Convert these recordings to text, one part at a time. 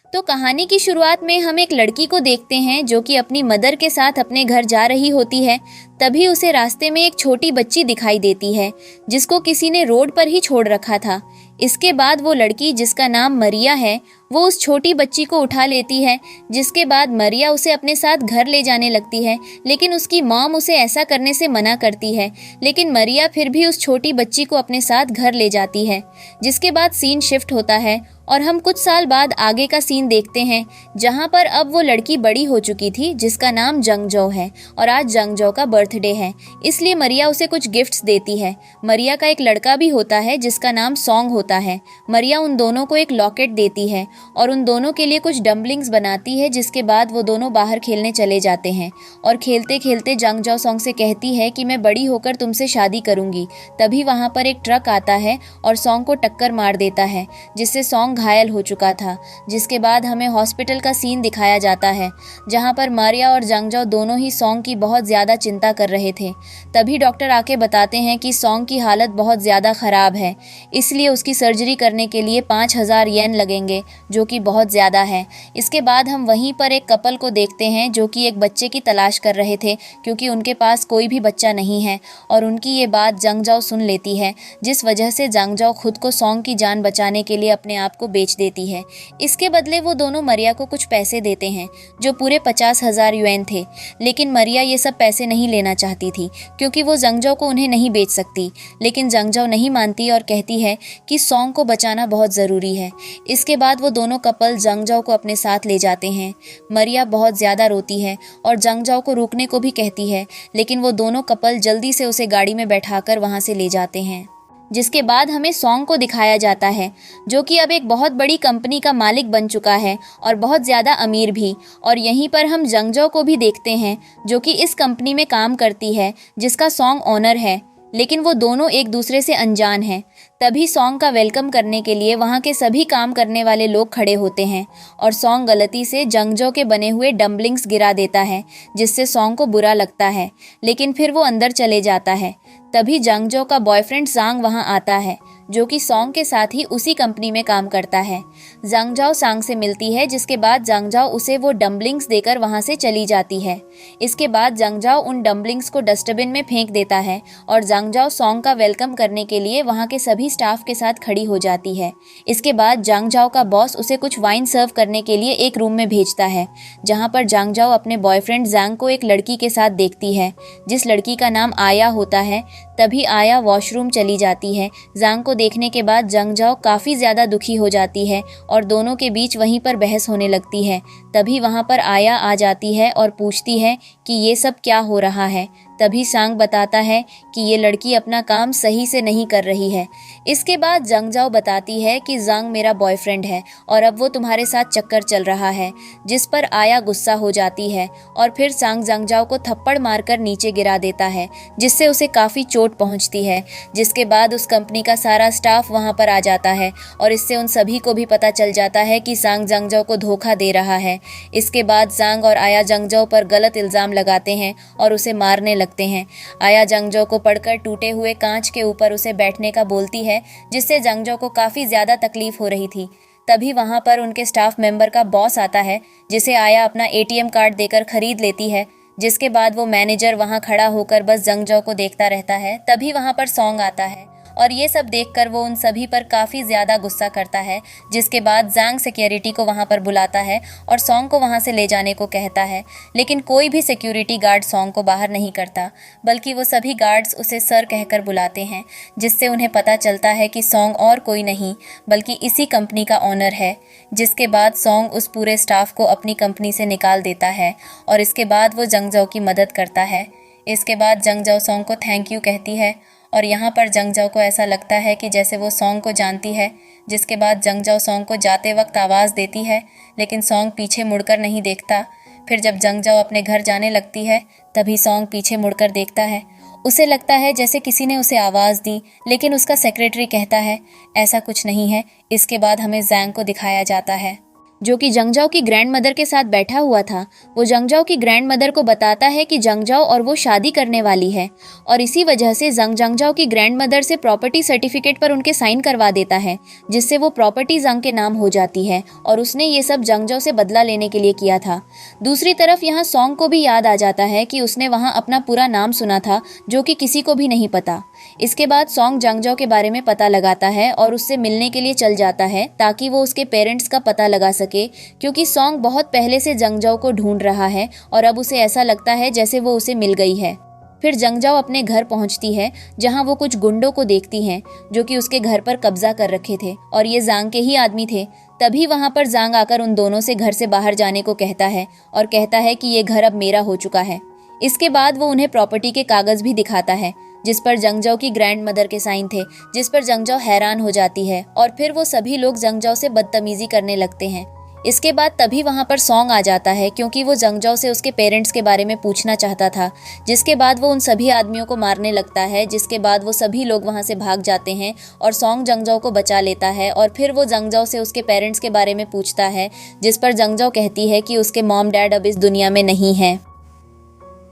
तो कहानी की शुरुआत में हम एक लड़की को देखते हैं जो कि अपनी मदर के साथ अपने घर जा रही होती है। तभी उसे रास्ते में एक छोटी बच्ची दिखाई देती है जिसको किसी ने रोड पर ही छोड़ रखा था। इसके बाद वो लड़की जिसका नाम मरिया है वो उस छोटी बच्ची को उठा लेती है, जिसके बाद मरिया उसे अपने साथ घर ले जाने लगती है। लेकिन उसकी मॉम उसे ऐसा करने से मना करती है, लेकिन मरिया फिर भी उस छोटी बच्ची को अपने साथ घर ले जाती है। जिसके बाद सीन शिफ्ट होता है और हम कुछ साल बाद आगे का सीन देखते हैं जहां पर अब वो लड़की बड़ी हो चुकी थी जिसका नाम जंगजो है और आज जंगजो का बर्थडे है, इसलिए मरिया उसे कुछ गिफ्ट्स देती है। मरिया का एक लड़का भी होता है जिसका नाम सॉन्ग होता है। मरिया उन दोनों को एक लॉकेट देती है और उन दोनों के लिए कुछ डम्बलिंग्स बनाती है, जिसके बाद वो दोनों बाहर खेलने चले जाते हैं और खेलते खेलते जंगजो सॉन्ग से कहती है कि मैं बड़ी होकर तुमसे शादी करूंगी। तभी वहां पर एक ट्रक आता है और सॉन्ग को टक्कर मार देता है जिससे सॉन्ग घायल हो चुका था। जिसके बाद हमें हॉस्पिटल का सीन दिखाया जाता है जहां पर मारिया और जंगजो दोनों ही सॉन्ग की बहुत ज्यादा चिंता कर रहे थे। तभी डॉक्टर आके बताते हैं कि सॉन्ग की हालत बहुत ज्यादा खराब है, इसलिए उसकी सर्जरी करने के लिए 5000 येन लगेंगे, जो कि बहुत ज्यादा है। इसके बाद हम वहीं पर एक कपल को देखते हैं जो कि एक बच्चे की तलाश कर रहे थे क्योंकि उनके पास कोई भी बच्चा नहीं है और उनकी ये बात जंगजो सुन लेती है, जिस वजह से जंगजो खुद को सॉन्ग की जान बचाने के लिए अपने आप को बेच देती है। इसके बदले वो दोनों मरिया को कुछ पैसे देते हैं जो पूरे 50,000 युएन थे, लेकिन मरिया ये सब पैसे नहीं लेना चाहती थी क्योंकि वो जंगजो को उन्हें नहीं बेच सकती। लेकिन जंगजो नहीं मानती और कहती है कि सॉन्ग को बचाना बहुत ज़रूरी है। इसके बाद वो दोनों कपल जंगजो को अपने साथ ले जाते हैं। मरिया बहुत ज़्यादा रोती है और जंगजो को रुकने को भी कहती है, लेकिन वो दोनों कपल जल्दी से उसे गाड़ी में बैठाकर वहाँ से ले जाते हैं। जिसके बाद हमें सॉन्ग को दिखाया जाता है जो कि अब एक बहुत बड़ी कंपनी का मालिक बन चुका है और बहुत ज़्यादा अमीर भी। और यहीं पर हम जंगजो को भी देखते हैं जो कि इस कंपनी में काम करती है जिसका सॉन्ग ओनर है, लेकिन वो दोनों एक दूसरे से अनजान हैं। तभी सॉन्ग का वेलकम करने के लिए वहाँ के सभी काम करने वाले लोग खड़े होते हैं और सॉन्ग गलती से जंगजो के बने हुए डम्बलिंग्स गिरा देता है, जिससे सॉन्ग को बुरा लगता है, लेकिन फिर वो अंदर चले जाता है। तभी जंगजो का बॉयफ्रेंड सांग वहाँ आता है जो कि सॉन्ग के साथ ही उसी कंपनी में काम करता है। जंगजो सांग से मिलती है, जिसके बाद जंगजो उसे वो डम्बलिंग्स देकर वहाँ से चली जाती है। इसके बाद जंगजो उन डम्बलिंग्स को डस्टबिन में फेंक देता है और जंगजो सॉन्ग का वेलकम करने के लिए वहाँ के सभी स्टाफ के साथ खड़ी हो जाती है। इसके बाद जंगजो का बॉस उसे कुछ वाइन सर्व करने के लिए एक रूम में भेजता है जहाँ पर जंगजो अपने बॉयफ्रेंड जैंग को एक लड़की के साथ देखती है जिस लड़की का नाम आया होता है। तभी आया वॉशरूम चली जाती है। जैंग को देखने के बाद जंगजो काफ़ी ज़्यादा दुखी हो जाती है और दोनों के बीच वहीं पर बहस होने लगती है। तभी वहाँ पर आया आ जाती है और पूछती है कि ये सब क्या हो रहा है। तभी सांग बताता है कि ये लड़की अपना काम सही से नहीं कर रही है। इसके बाद जंगजो बताती है कि जंग मेरा बॉयफ्रेंड है और अब वो तुम्हारे साथ चक्कर चल रहा है, जिस पर आया गुस्सा हो जाती है और फिर सांग जंगजो को थप्पड़ मारकर नीचे गिरा देता है, जिससे उसे काफ़ी चोट पहुंचती है। जिसके बाद उस कंपनी का सारा स्टाफ वहां पर आ जाता है और इससे उन सभी को भी पता चल जाता है कि सांग जंगजो को धोखा दे रहा है। इसके बाद सांग और आया जंगजो पर गलत इल्ज़ाम लगाते हैं और उसे मारने लगते हैं। आया जंगजो को पड़कर टूटे हुए कांच के ऊपर उसे बैठने का बोलती है, जिससे जंगजो को काफ़ी ज़्यादा तकलीफ हो रही थी। तभी वहाँ पर उनके स्टाफ मेंबर का बॉस आता है जिसे आया अपना एटीएम कार्ड देकर खरीद लेती है। जिसके बाद वो मैनेजर वहाँ खड़ा होकर बस जंगजो को देखता रहता है। तभी वहाँ पर सॉन्ग आता है और ये सब देखकर वो उन सभी पर काफ़ी ज़्यादा गुस्सा करता है। जिसके बाद जैंग सिक्योरिटी को वहाँ पर बुलाता है और सॉन्ग को वहाँ से ले जाने को कहता है, लेकिन कोई भी सिक्योरिटी गार्ड सॉन्ग को बाहर नहीं करता, बल्कि वो सभी गार्ड्स उसे सर कहकर बुलाते हैं, जिससे उन्हें पता चलता है कि सॉन्ग और कोई नहीं बल्कि इसी कंपनी का ओनर है। जिसके बाद सॉन्ग उस पूरे स्टाफ को अपनी कंपनी से निकाल देता है और इसके बाद वो जंगजो की मदद करता है। इसके बाद जंगजो सॉन्ग को थैंक यू कहती है और यहाँ पर जंगजो को ऐसा लगता है कि जैसे वो सॉन्ग को जानती है। जिसके बाद जंगजो सॉन्ग को जाते वक्त आवाज़ देती है, लेकिन सॉन्ग पीछे मुड़कर नहीं देखता। फिर जब जंगजो अपने घर जाने लगती है तभी सॉन्ग पीछे मुड़कर देखता है। उसे लगता है जैसे किसी ने उसे आवाज़ दी, लेकिन उसका सेक्रेटरी कहता है ऐसा कुछ नहीं है। इसके बाद हमें जैंग को दिखाया जाता है। जो कि जंगजाओ की ग्रैंड मदर के साथ बैठा हुआ था, वो जंगजाओ की ग्रैंड मदर को बताता है कि जंगजाओ और वो शादी करने वाली है और इसी वजह से जंगजाओ की ग्रैंड मदर से प्रॉपर्टी सर्टिफिकेट पर उनके साइन करवा देता है, जिससे वो प्रॉपर्टी जंग के नाम हो जाती है और उसने ये सब जंगजाओ से बदला लेने के लिए किया था। दूसरी तरफ यहाँ सॉन्ग को भी याद आ जाता है कि उसने वहाँ अपना पूरा नाम सुना था जो कि किसी को भी नहीं पता। इसके बाद सॉन्ग जंगजाओ के बारे में पता लगाता है और उससे मिलने के लिए चल जाता है ताकि वो उसके पेरेंट्स का पता लगा सके, क्योंकि सॉन्ग बहुत पहले से जंगजाओ को ढूंढ रहा है और अब उसे ऐसा लगता है जैसे वो उसे मिल गई है। फिर जंगजाओ अपने घर पहुंचती है जहां वो कुछ गुंडों को देखती हैं जो कि उसके घर पर कब्जा कर रखे थे और ये जांग के ही आदमी थे। तभी वहां पर जांग आकर उन दोनों से घर से बाहर जाने को कहता है और कहता है कि ये घर अब मेरा हो चुका है। इसके बाद वो उन्हें प्रॉपर्टी के कागज भी दिखाता है जिस पर जंगजाओ की ग्रैंड मदर के साइन थे, जिस पर जंगजाओ हैरान हो जाती है और फिर वो सभी लोग जंगजाओ से बदतमीजी करने लगते हैं। इसके बाद तभी वहां पर सॉन्ग आ जाता है क्योंकि वो जंगजाओ से उसके पेरेंट्स के बारे में पूछना चाहता था, जिसके बाद वो उन सभी आदमियों को मारने लगता है, जिसके बाद वो सभी लोग वहां से भाग जाते हैं और सॉन्ग जंगजाओ को बचा लेता है और फिर वो जंगजाओ से उसके पेरेंट्स के बारे में पूछता है, जिस पर जंगजाओ कहती है कि उसके मॉम डैड अब इस दुनिया में नहीं हैं।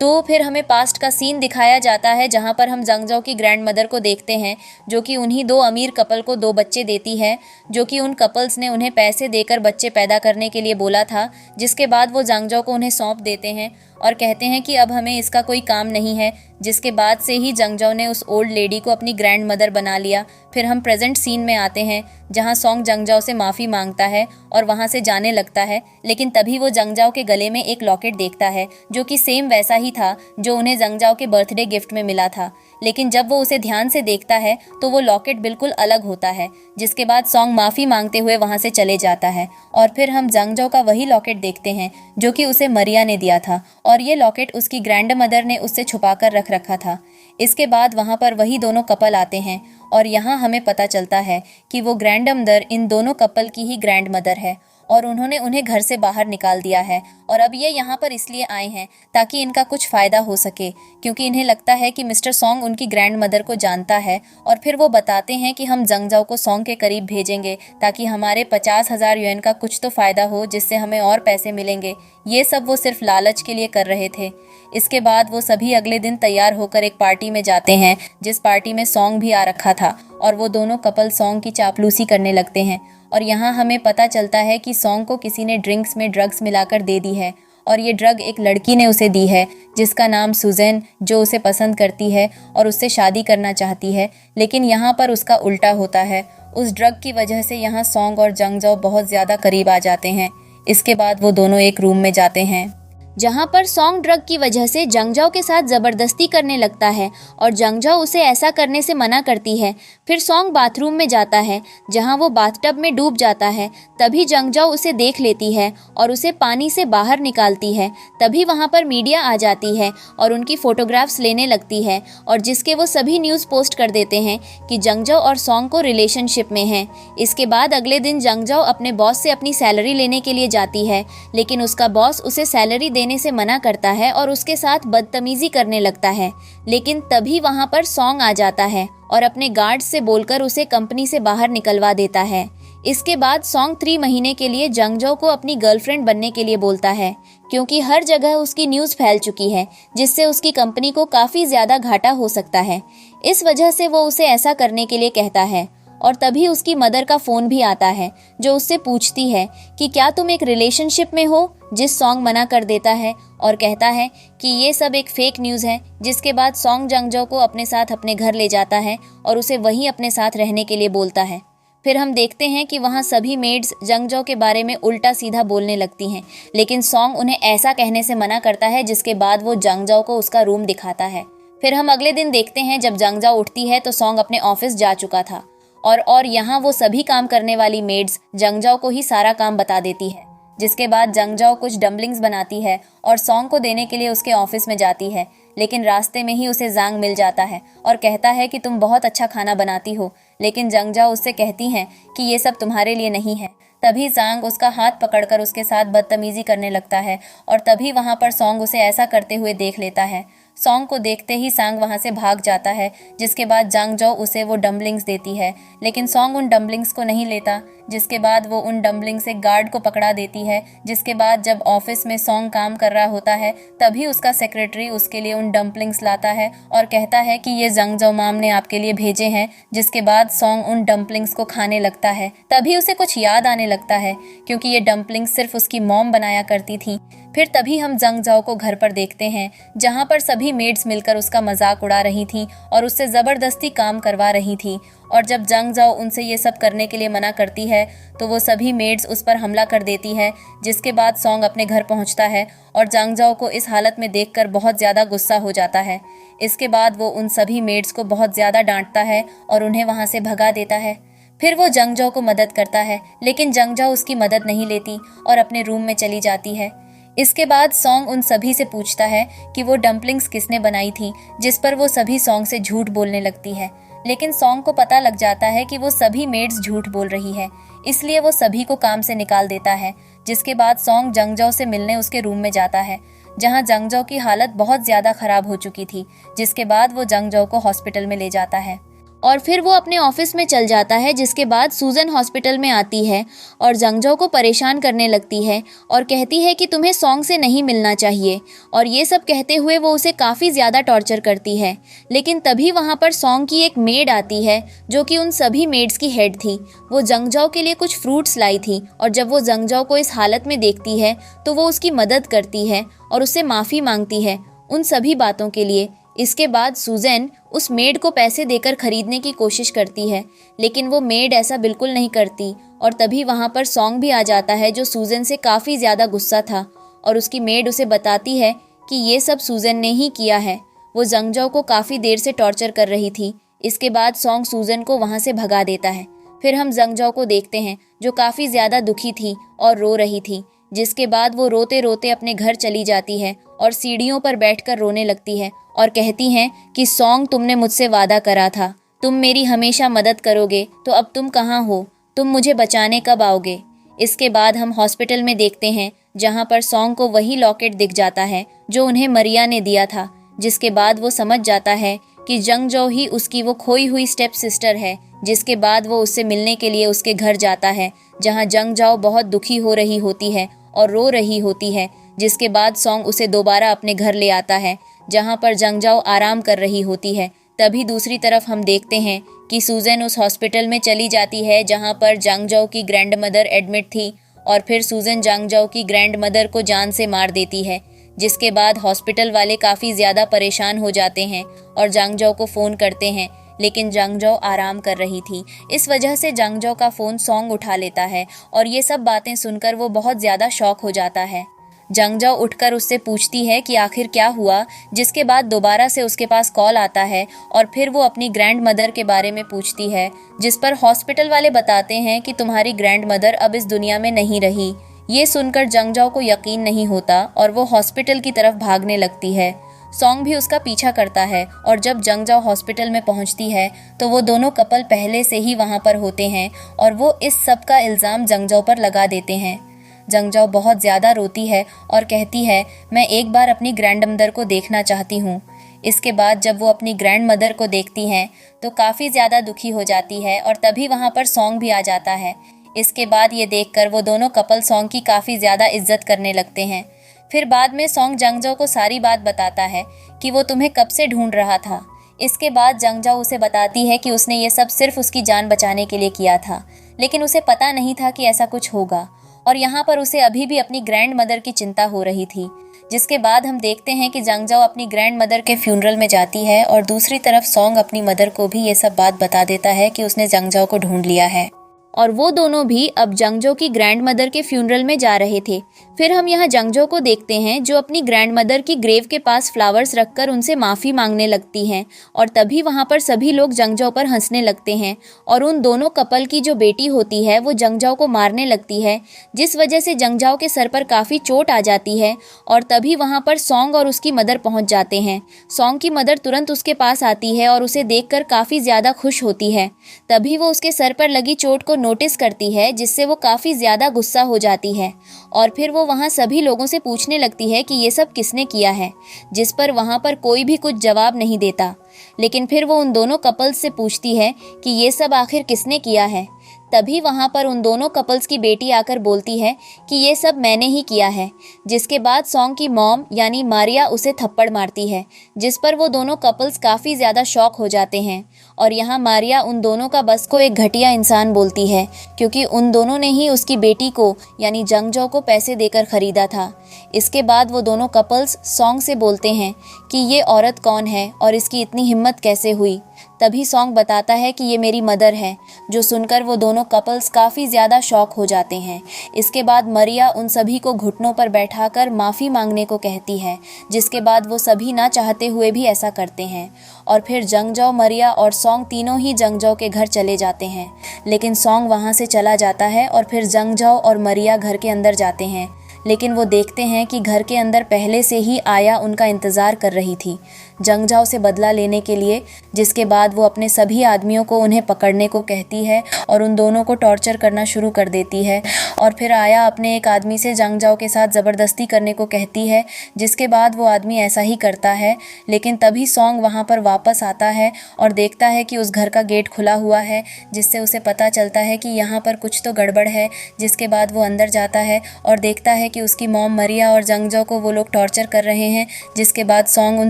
तो फिर हमें पास्ट का सीन दिखाया जाता है जहां पर हम जंगजाओ की ग्रैंड मदर को देखते हैं जो कि उन्हीं दो अमीर कपल को 2 बच्चे देती है, जो कि उन कपल्स ने उन्हें पैसे देकर बच्चे पैदा करने के लिए बोला था। जिसके बाद वो जंगजाओ को उन्हें सौंप देते हैं और कहते हैं कि अब हमें इसका कोई काम नहीं है, जिसके बाद से ही जंगजाओ ने उस ओल्ड लेडी को अपनी ग्रैंड मदर बना लिया। फिर हम प्रेजेंट सीन में आते हैं जहां सॉन्ग जंगजाओ से माफ़ी मांगता है और वहां से जाने लगता है, लेकिन तभी वो जंगजाओ के गले में एक लॉकेट देखता है जो कि सेम वैसा ही था जो उन्हें जंगजाओ के बर्थडे गिफ्ट में मिला था। लेकिन जब वो उसे ध्यान से देखता है तो वो लॉकेट बिल्कुल अलग होता है, जिसके बाद सॉन्ग माफ़ी मांगते हुए वहां से चले जाता है और फिर हम जंगजाओ का वही लॉकेट देखते हैं जो कि उसे मरिया ने दिया था और ये लॉकेट उसकी ग्रैंड मदर ने उससे छुपा कर रख रखा था। इसके बाद वहां पर वही दोनों कपल आते हैं और यहाँ हमें पता चलता है कि वो ग्रैंड मदर इन दोनों कपल की ही ग्रैंड मदर है और उन्होंने उन्हें घर से बाहर निकाल दिया है और अब ये यहाँ पर इसलिए आए हैं ताकि इनका कुछ फ़ायदा हो सके, क्योंकि इन्हें लगता है कि मिस्टर सॉन्ग उनकी ग्रैंड मदर को जानता है और फिर वो बताते हैं कि हम जंगजाओ को सॉन्ग के करीब भेजेंगे ताकि हमारे 50,000 युएन का कुछ तो फ़ायदा हो जिससे हमें और पैसे मिलेंगे। ये सब वो सिर्फ लालच के लिए कर रहे थे। इसके बाद वो सभी अगले दिन तैयार होकर एक पार्टी में जाते हैं जिस पार्टी में सॉन्ग भी आ रखा था और वो दोनों कपल सॉन्ग की चापलूसी करने लगते हैं और यहाँ हमें पता चलता है कि सॉन्ग को किसी ने ड्रिंक्स में ड्रग्स मिलाकर दे दी है और ये ड्रग एक लड़की ने उसे दी है जिसका नाम सुजैन, जो उसे पसंद करती है और उससे शादी करना चाहती है, लेकिन यहाँ पर उसका उल्टा होता है। उस ड्रग की वजह से यहाँ सॉन्ग और जंगजाओ बहुत ज़्यादा करीब आ जाते हैं। इसके बाद वो दोनों एक रूम में जाते हैं जहां पर सॉन्ग ड्रग की वजह से जंगजाओ के साथ ज़बरदस्ती करने लगता है और जंगजाओ उसे ऐसा करने से मना करती है। फिर सॉन्ग बाथरूम में जाता है जहां वो बाथटब में डूब जाता है। तभी जंगजाओ उसे देख लेती है और उसे पानी से बाहर निकालती है। तभी वहां पर मीडिया आ जाती है और उनकी फ़ोटोग्राफ्स लेने लगती है और जिसके वो सभी न्यूज़ पोस्ट कर देते हैं कि जंगजाओ और सॉन्ग को रिलेशनशिप में हैं। इसके बाद अगले दिन जंगजाओ अपने बॉस से अपनी सैलरी लेने के लिए जाती है, लेकिन उसका बॉस उसे सैलरी देने से मना करता है और उसके साथ बदतमीजी करने लगता है। लेकिन तभी वहां पर सॉन्ग आ जाता है और अपने गार्ड से बोलकर उसे कंपनी से बाहर निकलवा देता है। इसके बाद सॉन्ग 3 महीने के लिए जंगजाओ को अपनी गर्लफ्रेंड बनने के लिए बोलता है, क्योंकि हर जगह उसकी न्यूज़ फैल चुकी है जिससे उसकी कंपनी को काफ़ी ज़्यादा घाटा हो सकता है। इस वजह से वो उसे ऐसा करने के लिए कहता है और तभी उसकी मदर का फ़ोन भी आता है जो उससे पूछती है कि क्या तुम एक रिलेशनशिप में हो, जिस सॉन्ग मना कर देता है और कहता है कि ये सब एक फेक न्यूज़ है। जिसके बाद सॉन्ग जंगजाओ को अपने साथ अपने घर ले जाता है और उसे वहीं अपने साथ रहने के लिए बोलता है। फिर हम देखते हैं कि वहाँ सभी मेड्स जंगजाओ के बारे में उल्टा सीधा बोलने लगती हैं, लेकिन सॉन्ग उन्हें ऐसा कहने से मना करता है, जिसके बाद वो जंगजाओ को उसका रूम दिखाता है। फिर हम अगले दिन देखते हैं जब जंगजाओ उठती है तो सॉन्ग अपने ऑफिस जा चुका था और यहाँ वो सभी काम करने वाली मेड्स जंगजाओ को ही सारा काम बता देती है। जिसके बाद जंगजाओ कुछ डम्बलिंग्स बनाती है और सॉन्ग को देने के लिए उसके ऑफिस में जाती है, लेकिन रास्ते में ही उसे जांग मिल जाता है और कहता है कि तुम बहुत अच्छा खाना बनाती हो, लेकिन जंगजाओ उससे कहती हैं कि ये सब तुम्हारे लिए नहीं है। तभी जांग उसका हाथ पकड़कर उसके साथ बदतमीजी करने लगता है और तभी वहाँ पर सॉन्ग उसे ऐसा करते हुए देख लेता है। सॉन्ग को देखते ही सांग वहाँ से भाग जाता है, जिसके बाद जंग जो उसे वो डम्बलिंग्स देती है, लेकिन सॉन्ग उन डम्बलिंग्स को नहीं लेता, जिसके बाद वो उन डम्बलिंग्स से गार्ड को पकड़ा देती है। जिसके बाद जब ऑफिस में सॉन्ग काम कर रहा होता है तभी उसका सेक्रेटरी उसके लिए उन डम्पलिंग्स लाता है और कहता है कि ये जंग जो माम ने आपके लिए भेजे हैं। जिसके बाद सॉन्ग उन डम्पलिंग्स को खाने लगता है। तभी उसे कुछ याद आने लगता है, क्योंकि ये डम्पलिंग्स सिर्फ उसकी मॉम बनाया करती थी। फिर तभी हम जंग जाओ को घर पर देखते हैं, जहाँ पर सभी मेड्स मिलकर उसका मजाक उड़ा रही थी और उससे जबरदस्ती काम करवा रही थी। और जब जंग जाओ उनसे ये सब करने के लिए मना करती है तो वो सभी मेड्स उस पर हमला कर देती है। जिसके बाद सॉन्ग अपने घर पहुंचता है और जंग जाओ को इस हालत में देखकर बहुत ज़्यादा गुस्सा हो जाता है। इसके बाद वो उन सभी मेड्स को बहुत ज़्यादा डांटता है और उन्हें वहाँ से भगा देता है। फिर वो जंग जाओ को मदद करता है, लेकिन जंग जाओ उसकी मदद नहीं लेती और अपने रूम में चली जाती है। इसके बाद सॉन्ग उन सभी से पूछता है कि वो डम्पलिंग्स किसने बनाई थी, जिस पर वो सभी सॉन्ग से झूठ बोलने लगती है। लेकिन सॉन्ग को पता लग जाता है कि वो सभी मेड्स झूठ बोल रही है, इसलिए वो सभी को काम से निकाल देता है। जिसके बाद सॉन्ग जंग जाओ से मिलने उसके रूम में जाता है, जहां जंग जाओ की हालत बहुत ज्यादा खराब हो चुकी थी। जिसके बाद वो जंग जाओ को हॉस्पिटल में ले जाता है और फिर वो अपने ऑफिस में चल जाता है। जिसके बाद सूजन हॉस्पिटल में आती है और जंगजो को परेशान करने लगती है और कहती है कि तुम्हें सॉन्ग से नहीं मिलना चाहिए, और ये सब कहते हुए वो उसे काफ़ी ज़्यादा टॉर्चर करती है। लेकिन तभी वहाँ पर सॉन्ग की एक मेड आती है जो कि उन सभी मेड्स की हेड थी। वो जंगजो के लिए कुछ फ्रूट्स लाई थी और जब वो जंगजो को इस हालत में देखती है तो वो उसकी मदद करती है और उससे माफ़ी मांगती है उन सभी बातों के लिए। इसके बाद सूजन उस मेड को पैसे देकर खरीदने की कोशिश करती है, लेकिन वो मेड ऐसा बिल्कुल नहीं करती और तभी वहाँ पर सॉन्ग भी आ जाता है जो सूजन से काफ़ी ज़्यादा गुस्सा था और उसकी मेड उसे बताती है कि ये सब सूजन ने ही किया है। वो जंगजो को काफ़ी देर से टॉर्चर कर रही थी। इसके बाद सॉन्ग सूजन को वहाँ से भगा देता है। फिर हम जंगजो को देखते हैं जो काफ़ी ज़्यादा दुखी थी और रो रही थी। जिसके बाद वो रोते रोते अपने घर चली जाती है और सीढ़ियों पर बैठकर रोने लगती है और कहती हैं कि सॉन्ग, तुमने मुझसे वादा करा था, तुम मेरी हमेशा मदद करोगे, तो अब तुम कहाँ हो, तुम मुझे बचाने कब आओगे। इसके बाद हम हॉस्पिटल में देखते हैं जहाँ पर सॉन्ग को वही लॉकेट दिख जाता है जो उन्हें मरिया ने दिया था। जिसके बाद वो समझ जाता है कि जंगजो ही उसकी वो खोई हुई स्टेप सिस्टर है। जिसके बाद वो उससे मिलने के लिए उसके घर जाता है, जहाँ जंगजो बहुत दुखी हो रही होती है और रो रही होती है। जिसके बाद सॉन्ग उसे दोबारा अपने घर ले आता है, जहाँ पर जंगजो आराम कर रही होती है। तभी दूसरी तरफ हम देखते हैं कि सूजन उस हॉस्पिटल में चली जाती है जहाँ पर जंगजो की ग्रैंड मदर एडमिट थी और फिर सूजन जंगजो की ग्रैंड मदर को जान से मार देती है। जिसके बाद हॉस्पिटल वाले काफ़ी ज़्यादा परेशान हो जाते हैं और जंगजो को फ़ोन करते हैं, लेकिन जंगजो आराम कर रही थी। इस वजह से जंगजो का फ़ोन सॉन्ग उठा लेता है और ये सब बातें सुनकर वो बहुत ज़्यादा शॉक हो जाता है। जंगजो उठकर उससे पूछती है कि आखिर क्या हुआ। जिसके बाद दोबारा से उसके पास कॉल आता है और फिर वो अपनी ग्रैंड मदर के बारे में पूछती है, जिस पर हॉस्पिटल वाले बताते हैं कि तुम्हारी ग्रैंड मदर अब इस दुनिया में नहीं रही। ये सुनकर जंगजो को यकीन नहीं होता और वो हॉस्पिटल की तरफ भागने लगती है। सॉन्ग भी उसका पीछा करता है और जब जंगजो हॉस्पिटल में पहुंचती है तो वो दोनों कपल पहले से ही वहां पर होते हैं और वो इस सब का इल्ज़ाम जंगजो पर लगा देते हैं। जंगजो बहुत ज़्यादा रोती है और कहती है, मैं एक बार अपनी ग्रैंड मदर को देखना चाहती हूँ। इसके बाद जब वो अपनी ग्रैंड मदर को देखती हैं तो काफ़ी ज़्यादा दुखी हो जाती है और तभी वहाँ पर सॉन्ग भी आ जाता है। इसके बाद ये देखकर वो दोनों कपल सॉन्ग की काफ़ी ज़्यादा इज्जत करने लगते हैं। फिर बाद में सॉन्ग जंगजो को सारी बात बताता है कि वो तुम्हें कब से ढूंढ रहा था। इसके बाद जंगजो उसे बताती है कि उसने ये सब सिर्फ उसकी जान बचाने के लिए किया था, लेकिन उसे पता नहीं था कि ऐसा कुछ होगा और यहाँ पर उसे अभी भी अपनी ग्रैंड मदर की चिंता हो रही थी। जिसके बाद हम देखते हैं कि जंगजो अपनी ग्रैंड मदर के फ्यूनरल में जाती है और दूसरी तरफ सॉन्ग अपनी मदर को भी ये सब बात बता देता है कि उसने जंगजो को ढूंढ लिया है और वो दोनों भी अब जंगजो की ग्रैंड मदर के फ्यूनरल में जा रहे थे। फिर हम यहाँ जंगजो को देखते हैं जो अपनी ग्रैंड मदर की ग्रेव के पास फ्लावर्स रखकर उनसे माफ़ी मांगने लगती हैं और तभी वहाँ पर सभी लोग जंगजो पर हंसने लगते हैं और उन दोनों कपल की जो बेटी होती है वो जंगजो को मारने लगती है, जिस वजह से जंगजो के सर पर काफ़ी चोट आ जाती है और तभी वहाँ पर सॉन्ग और उसकी मदर पहुँच जाते हैं। सॉन्ग की मदर तुरंत उसके पास आती है और उसे देखकर काफ़ी ज़्यादा खुश होती है। तभी वो उसके सर पर लगी चोट को नोटिस करती है, जिससे वो काफ़ी ज़्यादा गुस्सा हो जाती है और फिर वो वहाँ सभी लोगों से पूछने लगती है कि ये सब किसने किया है, जिस पर वहाँ पर कोई भी कुछ जवाब नहीं देता। लेकिन फिर वो उन दोनों कपल्स से पूछती है कि ये सब आखिर किसने किया है। तभी वहाँ पर उन दोनों कपल्स की बेटी आकर बोलती है कि ये सब मैंने ही किया है, जिसके बाद सॉन्ग की मॉम यानी मारिया उसे थप्पड़ मारती है, जिस पर वो दोनों कपल्स काफ़ी ज़्यादा शॉक हो जाते हैं। और यहाँ मारिया उन दोनों का बस को एक घटिया इंसान बोलती है, क्योंकि उन दोनों ने ही उसकी बेटी को यानी जंगजो को पैसे देकर ख़रीदा था। इसके बाद वो दोनों कपल्स सॉन्ग से बोलते हैं कि ये औरत कौन है और इसकी इतनी हिम्मत कैसे हुई। तभी सॉन्ग बताता है कि ये मेरी मदर है, जो सुनकर वो दोनों कपल्स काफ़ी ज़्यादा शॉक हो जाते हैं। इसके बाद मारिया उन सभी को घुटनों पर बैठाकर माफ़ी मांगने को कहती है, जिसके बाद वो सभी ना चाहते हुए भी ऐसा करते हैं। और फिर जंगजो, मारिया और सॉन्ग तीनों ही जंगजो के घर चले जाते हैं। लेकिन सॉन्ग वहाँ से चला जाता है और फिर जंगजो और मारिया घर के अंदर जाते हैं। लेकिन वो देखते हैं कि घर के अंदर पहले से ही आया उनका इंतज़ार कर रही थी जंगजाओ से बदला लेने के लिए, जिसके बाद वो अपने सभी आदमियों को उन्हें पकड़ने को कहती है और उन दोनों को टॉर्चर करना शुरू कर देती है। और फिर आया अपने एक आदमी से जंगजाओ के साथ ज़बरदस्ती करने को कहती है, जिसके बाद वो आदमी ऐसा ही करता है। लेकिन तभी सॉन्ग वहाँ पर वापस आता है और देखता है कि उस घर का गेट खुला हुआ है, जिससे उसे पता चलता है कि यहाँ पर कुछ तो गड़बड़ है। जिसके बाद वो अंदर जाता है और देखता है कि उसकी मॉम मारिया और जंगजो को वो लोग टॉर्चर कर रहे हैं। जिसके बाद सॉन्ग उन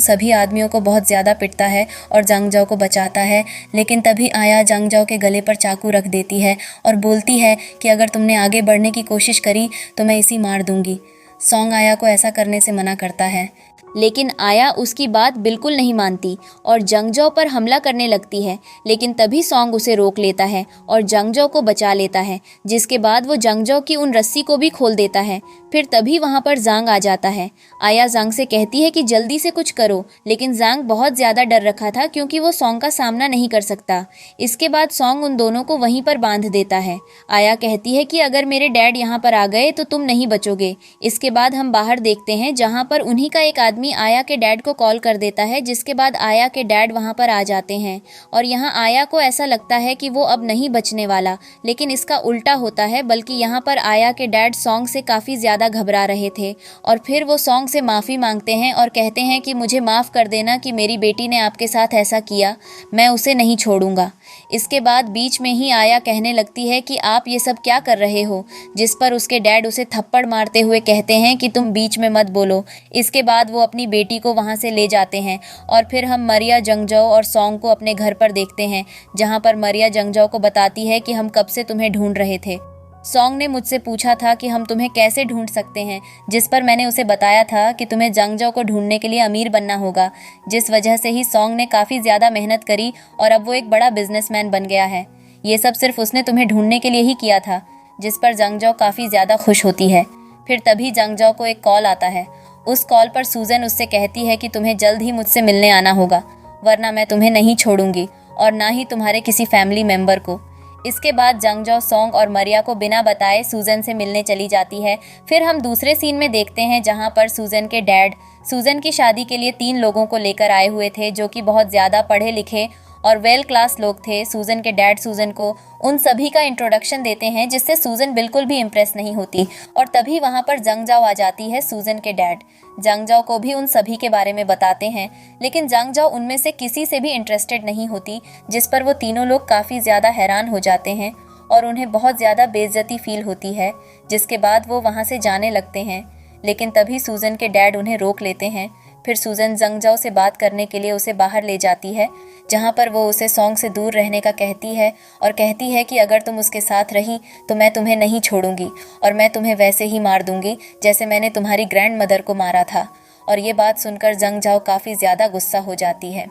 सभी आदमियों को बहुत ज़्यादा पिटता है और जंगजो को बचाता है। लेकिन तभी आया जंगजो के गले पर चाकू रख देती है और बोलती है कि अगर तुमने आगे बढ़ने की कोशिश करी तो मैं इसी मार दूंगी। सॉन्ग आया को ऐसा करने से मना करता है, लेकिन आया उसकी बात बिल्कुल नहीं मानती और जंगजो पर हमला करने लगती है। लेकिन तभी सॉन्ग उसे रोक लेता है और जंगजो को बचा लेता है, जिसके बाद वो जंगजो की उन रस्सी को भी खोल देता है। फिर तभी वहाँ पर जांग आ जाता है। आया जांग से कहती है कि जल्दी से कुछ करो, लेकिन जांग बहुत ज़्यादा डर रखा था क्योंकि वो सॉन्ग का सामना नहीं कर सकता। इसके बाद सॉन्ग उन दोनों को वहीं पर बांध देता है। आया कहती है कि अगर मेरे डैड यहाँ पर आ गए तो तुम नहीं बचोगे। इसके बाद हम बाहर देखते हैं, जहाँ पर उन्हीं का एक आदमी आया के डैड को कॉल कर देता है, जिसके बाद आया के डैड वहाँ पर आ जाते हैं। और यहाँ आया को ऐसा लगता है कि वो अब नहीं बचने वाला, लेकिन इसका उल्टा होता है, बल्कि यहाँ पर आया के डैड सॉन्ग से काफ़ी ज़्यादा घबरा रहे थे। और फिर वो सॉन्ग से माफ़ी मांगते हैं और कहते हैं कि मुझे माफ़ कर देना कि मेरी बेटी ने आपके साथ ऐसा किया, मैं उसे नहीं छोड़ूंगा। इसके बाद बीच में ही आया कहने लगती है कि आप ये सब क्या कर रहे हो, जिस पर उसके डैड उसे थप्पड़ मारते हुए कहते हैं कि तुम बीच में मत बोलो। इसके बाद वो अपनी बेटी को वहाँ से ले जाते हैं और फिर हम मारिया, जंगजो और सॉन्ग को अपने घर पर देखते हैं, जहाँ पर मारिया जंगजो को बताती है कि हम कब से तुम्हें ढूंढ रहे थे। सॉन्ग ने मुझसे पूछा था कि हम तुम्हें कैसे ढूंढ सकते हैं, जिस पर मैंने उसे बताया था कि तुम्हें जंगजो को ढूंढने के लिए अमीर बनना होगा, जिस वजह से ही सॉन्ग ने काफ़ी ज़्यादा मेहनत करी और अब वो एक बड़ा बिजनेसमैन बन गया है। ये सब सिर्फ उसने तुम्हें ढूंढने के लिए ही किया था, जिस पर जंगजो काफ़ी ज़्यादा खुश होती है। फिर तभी जंगजो को एक कॉल आता है। उस कॉल पर सूजन उससे कहती है कि तुम्हें जल्द ही मुझसे मिलने आना होगा, वरना मैं तुम्हें नहीं छोड़ूंगी और ना ही तुम्हारे किसी फैमिली मेम्बर को। इसके बाद जंगजो, सॉन्ग और मारिया को बिना बताए सूजन से मिलने चली जाती है। फिर हम दूसरे सीन में देखते हैं, जहां पर सूजन के डैड सूजन की शादी के लिए 3 लोगों को लेकर आए हुए थे, जो कि बहुत ज़्यादा पढ़े लिखे और वेल क्लास लोग थे। सूजन के डैड सूजन को उन सभी का इंट्रोडक्शन देते हैं, जिससे सूजन बिल्कुल भी इम्प्रेस नहीं होती। और तभी वहाँ पर जंगजाओ आ जाती है सूजन के डैड। जंगजाओ को भी उन सभी के बारे में बताते हैं, लेकिन जंगजाओ उनमें से किसी से भी इंटरेस्टेड नहीं होती, जिस पर वो तीनों लोग काफ़ी ज़्यादा हैरान हो जाते हैं और उन्हें बहुत ज़्यादा बेइज्जती फील होती है। जिसके बाद वो वहाँ से जाने लगते हैं, लेकिन तभी सूजन के डैड उन्हें रोक लेते हैं। फिर सूजन जंगजाओ से बात करने के लिए उसे बाहर ले जाती है, जहाँ पर वो उसे सॉन्ग से दूर रहने का कहती है और कहती है कि अगर तुम उसके साथ रही तो मैं तुम्हें नहीं छोड़ूंगी और मैं तुम्हें वैसे ही मार दूंगी जैसे मैंने तुम्हारी ग्रैंड मदर को मारा था। और ये बात सुनकर जंगजाओ काफ़ी ज़्यादा गुस्सा हो जाती है,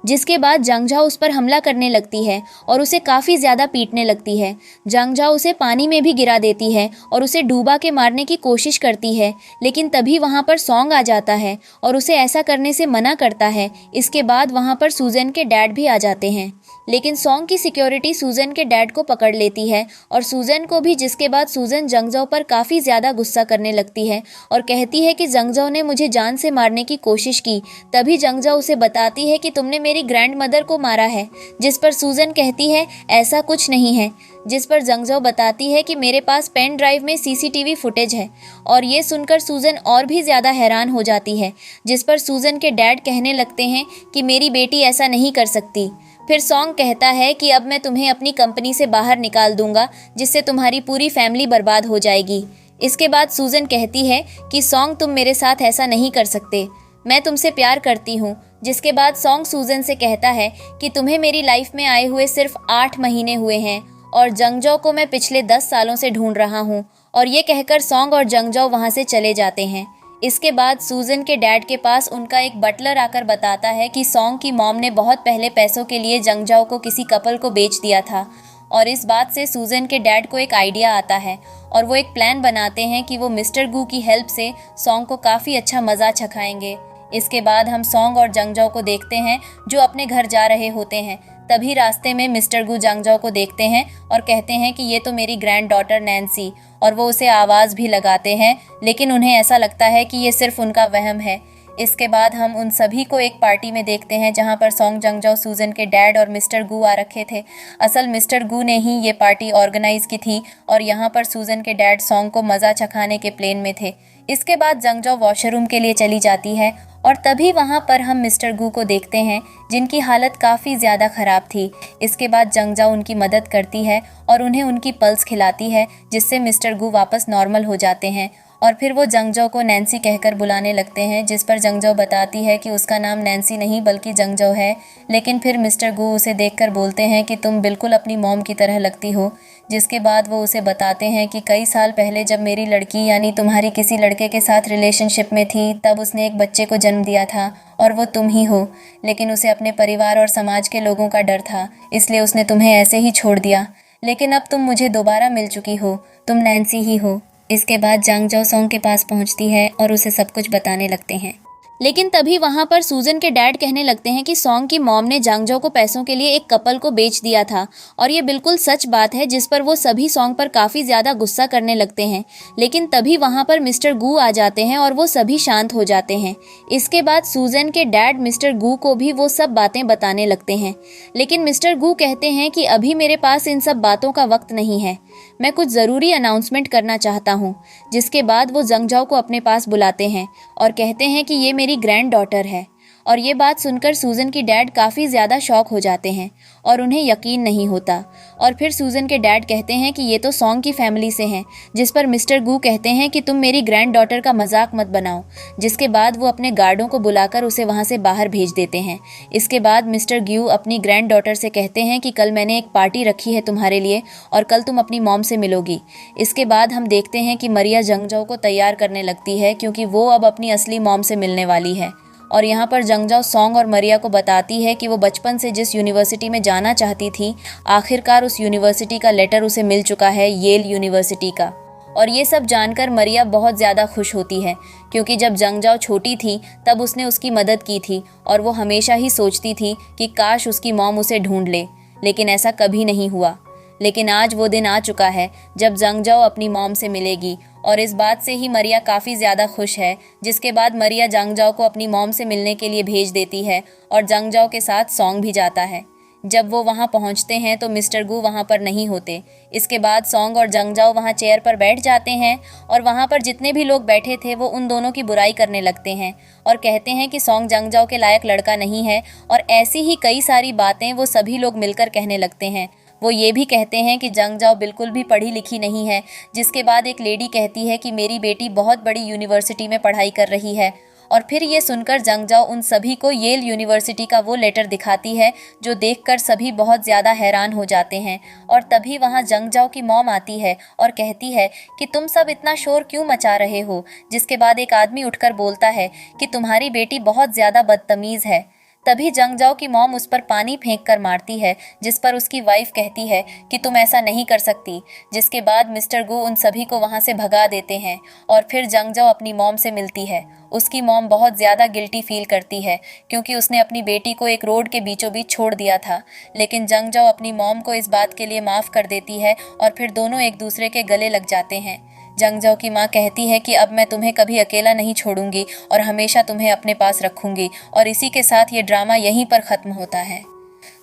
जिसके बाद जंगजाओ उस पर हमला करने लगती है और उसे काफ़ी ज़्यादा पीटने लगती है। जंगजाओ उसे पानी में भी गिरा देती है और उसे डूबा के मारने की कोशिश करती है, लेकिन तभी वहाँ पर सॉन्ग आ जाता है और उसे ऐसा करने से मना करता है। इसके बाद वहाँ पर सूजन के डैड भी आ जाते हैं। लेकिन सॉन्ग की सिक्योरिटी सूजन के डैड को पकड़ लेती है और सूजन को भी, जिसके बाद सूजन जंगजाओ पर काफ़ी ज़्यादा गुस्सा करने लगती है और कहती है कि जंगजाओ ने मुझे जान से मारने की कोशिश की। तभी जंगजाओ उसे बताती है कि तुमने मेरी ग्रैंड मदर को मारा है, जिस पर सूजन कहती है ऐसा कुछ नहीं है, जिस पर जंगजाओ बताती है कि मेरे पास पेन ड्राइव में सीसीटीवी फुटेज है। और ये सुनकर सूजन और भी ज़्यादा हैरान हो जाती है, जिस पर सूजन के डैड कहने लगते हैं कि मेरी बेटी ऐसा नहीं कर सकती। फिर सॉन्ग कहता है कि अब मैं तुम्हें अपनी कंपनी से बाहर निकाल दूंगा, जिससे तुम्हारी पूरी फैमिली बर्बाद हो जाएगी। इसके बाद सूजन कहती है कि सॉन्ग तुम मेरे साथ ऐसा नहीं कर सकते, मैं तुमसे प्यार करती हूँ। जिसके बाद सॉन्ग सूजन से कहता है कि तुम्हें मेरी लाइफ में आए हुए सिर्फ 8 महीने हुए हैं और जंगजाओ को मैं पिछले 10 सालों से ढूंढ रहा हूँ। और ये कहकर सॉन्ग और जंगजाओ वहाँ से चले जाते हैं। इसके बाद सूजन के डैड के पास उनका एक बटलर आकर बताता है कि सॉन्ग की मॉम ने बहुत पहले पैसों के लिए जंगजाओ को किसी कपल को बेच दिया था। और इस बात से सूजन के डैड को एक आइडिया आता है और वो एक प्लान बनाते हैं कि वो मिस्टर गू की हेल्प से सॉन्ग को काफ़ी अच्छा मज़ा चखाएंगे। इसके बाद हम सॉन्ग और जंगजाओ को देखते हैं जो अपने घर जा रहे होते हैं। तभी रास्ते में मिस्टर गू जंगजाओ को देखते हैं और कहते हैं कि ये तो मेरी ग्रैंड डॉटर नैन्सी, और वो उसे आवाज़ भी लगाते हैं, लेकिन उन्हें ऐसा लगता है कि ये सिर्फ उनका वहम है। इसके बाद हम उन सभी को एक पार्टी में देखते हैं जहां पर सॉन्ग, जंगजाओ, सूजन के डैड और मिस्टर गू आ रखे थे। असल मिस्टर गू ने ही ये पार्टी ऑर्गेनाइज की थी और यहाँ पर सूजन के डैड सॉन्ग को मज़ा चखाने के प्लान में थे। इसके बाद जंगजाओ वॉशरूम के लिए चली जाती है और तभी वहाँ पर हम मिस्टर गू को देखते हैं जिनकी हालत काफ़ी ज़्यादा ख़राब थी। इसके बाद जंगजाओ उनकी मदद करती है और उन्हें उनकी पल्स खिलाती है, जिससे मिस्टर गू वापस नॉर्मल हो जाते हैं। और फिर वो जंगजाओ को नैन्सी कहकर बुलाने लगते हैं, जिस पर जंगजाओ बताती है कि उसका नाम नैन्सी नहीं बल्कि जंगजाओ है। लेकिन फिर मिस्टर गू उसे देखकर बोलते हैं कि तुम बिल्कुल अपनी मॉम की तरह लगती हो। जिसके बाद वो उसे बताते हैं कि कई साल पहले जब मेरी लड़की यानी तुम्हारी किसी लड़के के साथ रिलेशनशिप में थी, तब उसने एक बच्चे को जन्म दिया था और वो तुम ही हो। लेकिन उसे अपने परिवार और समाज के लोगों का डर था, इसलिए उसने तुम्हें ऐसे ही छोड़ दिया। लेकिन अब तुम मुझे दोबारा मिल चुकी हो, तुम नैन्सी ही हो। इसके बाद जंगजाओ सॉन्ग के पास पहुंचती है और उसे सब कुछ बताने लगते हैं। लेकिन तभी वहाँ पर सूजन के डैड कहने लगते हैं कि सॉन्ग की मॉम ने जंगजाओ को पैसों के लिए एक कपल को बेच दिया था, और ये बिल्कुल सच बात है, जिस पर वो सभी सॉन्ग पर काफ़ी ज़्यादा गुस्सा करने लगते हैं। लेकिन तभी वहाँ पर मिस्टर गू आ जाते हैं और वो सभी शांत हो जाते हैं। इसके बाद सूजन के डैड मिस्टर गू को भी वो सब बातें बताने लगते हैं, लेकिन मिस्टर गू कहते हैं कि अभी मेरे पास इन सब बातों का वक्त नहीं है, मैं कुछ ज़रूरी अनाउंसमेंट करना चाहता हूँ। जिसके बाद वो जंगजाओ को अपने पास बुलाते हैं और कहते हैं कि ये मेरी ग्रैंड डॉटर है। और ये बात सुनकर सूजन की डैड काफ़ी ज़्यादा शॉक हो जाते हैं और उन्हें यकीन नहीं होता। और फिर सूजन के डैड कहते हैं कि ये तो सॉन्ग की फैमिली से हैं, जिस पर मिस्टर गू कहते हैं कि तुम मेरी ग्रैंड डॉटर का मजाक मत बनाओ। जिसके बाद वो अपने गार्डों को बुलाकर उसे वहाँ से बाहर भेज देते हैं। इसके बाद मिस्टर ग्यू अपनी ग्रैंड डॉटर से कहते हैं कि कल मैंने एक पार्टी रखी है तुम्हारे लिए और कल तुम अपनी मॉम से मिलोगी। इसके बाद हम देखते हैं कि मरिया जंगजाओ को तैयार करने लगती है, क्योंकि वो अब अपनी असली मॉम से मिलने वाली है। और यहाँ पर जंगजाओ सॉन्ग और मरिया को बताती है कि वो बचपन से जिस यूनिवर्सिटी में जाना चाहती थी, आखिरकार उस यूनिवर्सिटी का लेटर उसे मिल चुका है, येल यूनिवर्सिटी का। और ये सब जानकर मरिया बहुत ज़्यादा खुश होती है, क्योंकि जब जंगजाओ छोटी थी तब उसने उसकी मदद की थी और वो हमेशा ही सोचती थी कि काश उसकी मॉम उसे ढूंढ ले, लेकिन ऐसा कभी नहीं हुआ। लेकिन आज वो दिन आ चुका है जब जंगजाओ अपनी मॉम से मिलेगी, और इस बात से ही मरिया काफ़ी ज़्यादा खुश है। जिसके बाद मरिया जंगजाओ को अपनी मॉम से मिलने के लिए भेज देती है और जंगजाओ के साथ सॉन्ग भी जाता है। जब वो वहाँ पहुँचते हैं तो मिस्टर गू वहाँ पर नहीं होते। इसके बाद सॉन्ग और जंगजाओ वहाँ चेयर पर बैठ जाते हैं और वहाँ पर जितने भी लोग बैठे थे वो उन दोनों की बुराई करने लगते हैं और कहते हैं कि सॉन्ग जंगजाओ के लायक लड़का नहीं है, और ऐसी ही कई सारी बातें वो सभी लोग मिलकर कहने लगते हैं। वो ये भी कहते हैं कि जंगजाओ बिल्कुल भी पढ़ी लिखी नहीं है। जिसके बाद एक लेडी कहती है कि मेरी बेटी बहुत बड़ी यूनिवर्सिटी में पढ़ाई कर रही है। और फिर ये सुनकर जंगजाओ उन सभी को येल यूनिवर्सिटी का वो लेटर दिखाती है, जो देखकर सभी बहुत ज़्यादा हैरान हो जाते हैं। और तभी वहाँ जंगजाओ की मॉम आती है और कहती है कि तुम सब इतना शोर क्यों मचा रहे हो। जिसके बाद एक आदमी उठकर बोलता है कि तुम्हारी बेटी बहुत ज़्यादा बदतमीज़ है। तभी जंगजाओ की मॉम उस पर पानी फेंक कर मारती है, जिस पर उसकी वाइफ कहती है कि तुम ऐसा नहीं कर सकती। जिसके बाद मिस्टर गो उन सभी को वहां से भगा देते हैं और फिर जंगजाओ अपनी मॉम से मिलती है। उसकी मॉम बहुत ज़्यादा गिल्टी फील करती है क्योंकि उसने अपनी बेटी को एक रोड के बीचों बीच छोड़ दिया था, लेकिन जंगजाओ अपनी मॉम को इस बात के लिए माफ़ कर देती है और फिर दोनों एक दूसरे के गले लग जाते हैं। जंगजाओ की माँ कहती है कि अब मैं तुम्हें कभी अकेला नहीं छोड़ूंगी और हमेशा तुम्हें अपने पास रखूंगी, और इसी के साथ ये ड्रामा यहीं पर ख़त्म होता है।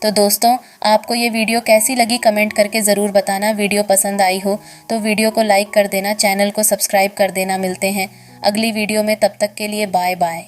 तो दोस्तों, आपको ये वीडियो कैसी लगी कमेंट करके ज़रूर बताना। वीडियो पसंद आई हो तो वीडियो को लाइक कर देना, चैनल को सब्सक्राइब कर देना। मिलते हैं अगली वीडियो में, तब तक के लिए बाय बाय।